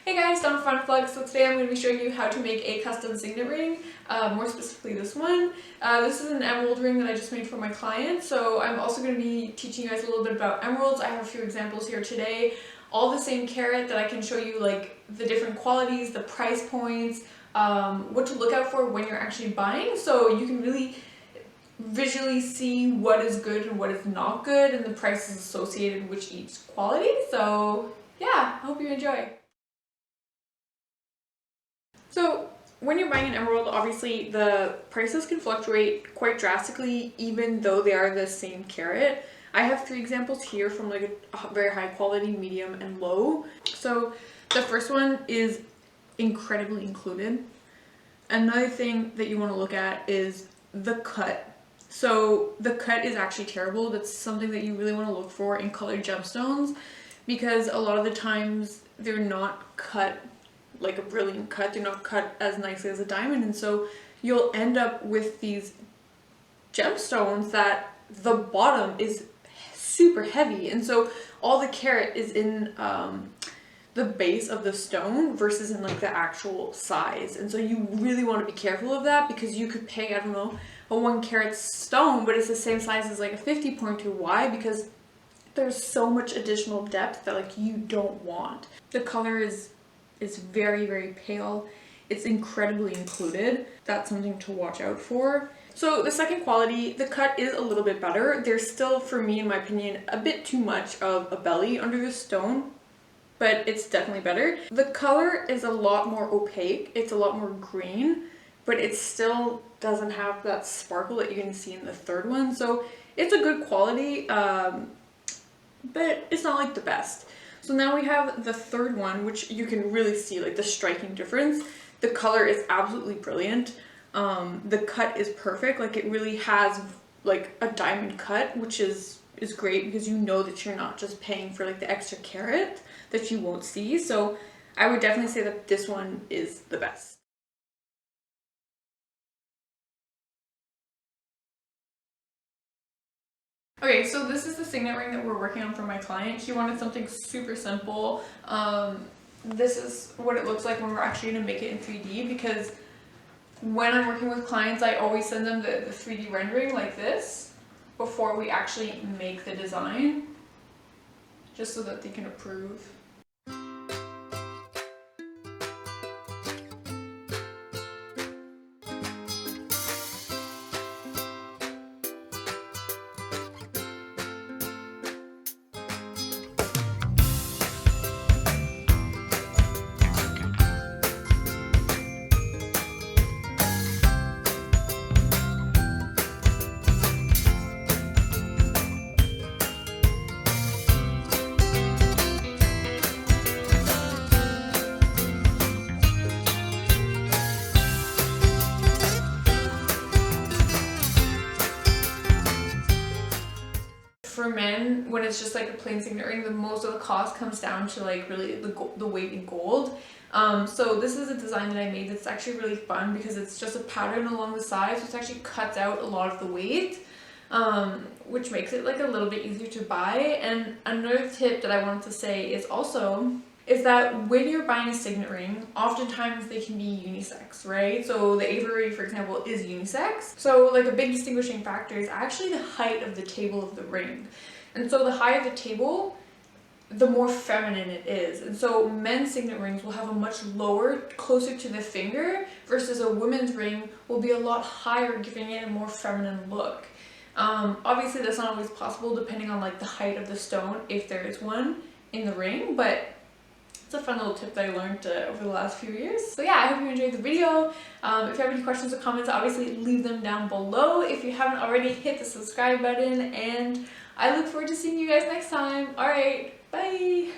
Hey guys, Donna from Flux. So today I'm going to be showing you how to make a custom signet ring, more specifically this one. This is an emerald ring that I just made for my client, so I'm also going to be teaching you guys a little bit about emeralds. I have a few examples here today, all the same carat that I can show you like the different qualities, the price points, what to look out for when you're actually buying, so you can really visually see what is good and what is not good and the prices associated with each quality. So yeah, I hope you enjoy. So when you're buying an emerald, obviously the prices can fluctuate quite drastically even though they are the same carat. I have three examples here from like a very high quality, medium, and low. So the first one is incredibly included. Another thing that you want to look at is the cut. So the cut is actually terrible. That's something that you really want to look for in colored gemstones, because a lot of the times they're not cut like a brilliant cut. They're not cut as nicely as a diamond, and so you'll end up with these gemstones that the bottom is super heavy, and so all the carat is in the base of the stone versus in like the actual size. And so you really want to be careful of that, because you could pay, I don't know, a 1 carat stone, but it's the same size as like a 50.2. Why? Because there's so much additional depth that like you don't want. The color is very, very pale. It's incredibly included. That's something to watch out for. So the second quality, the cut is a little bit better. There's still, for me, in my opinion, a bit too much of a belly under the stone, but it's definitely better. The color is a lot more opaque. It's a lot more green, but it still doesn't have that sparkle that you can see in the third one. So it's a good quality, but it's not like the best. So now we have the third one, which you can really see like the striking difference. The color is absolutely brilliant. The cut is perfect. Like it really has like a diamond cut, which is great, because you know that you're not just paying for like the extra carat that you won't see. So I would definitely say that this one is the best. Okay, so this is the signet ring that we're working on for my client. He wanted something super simple. This is what it looks like when we're actually going to make it in 3D, because when I'm working with clients, I always send them the 3D rendering like this before we actually make the design, just so that they can approve. For men, when it's just like a plain signet ring, the most of the cost comes down to like really the weight in gold. So this is a design that I made that's actually really fun, because it's just a pattern along the sides, which actually cuts out a lot of the weight, which makes it like a little bit easier to buy. And another tip that I wanted to say is that when you're buying a signet ring, oftentimes they can be unisex, right? So the Avery, for example, is unisex. So like a big distinguishing factor is actually the height of the table of the ring. And so the higher the table, the more feminine it is. And so men's signet rings will have a much lower, closer to the finger, versus a woman's ring will be a lot higher, giving it a more feminine look. Obviously that's not always possible depending on like the height of the stone, if there is one in the ring, but it's a fun little tip that I learned over the last few years. So yeah, I hope you enjoyed the video. If you have any questions or comments, obviously leave them down below. If you haven't already, hit the subscribe button, and I look forward to seeing you guys next time. Alright, bye!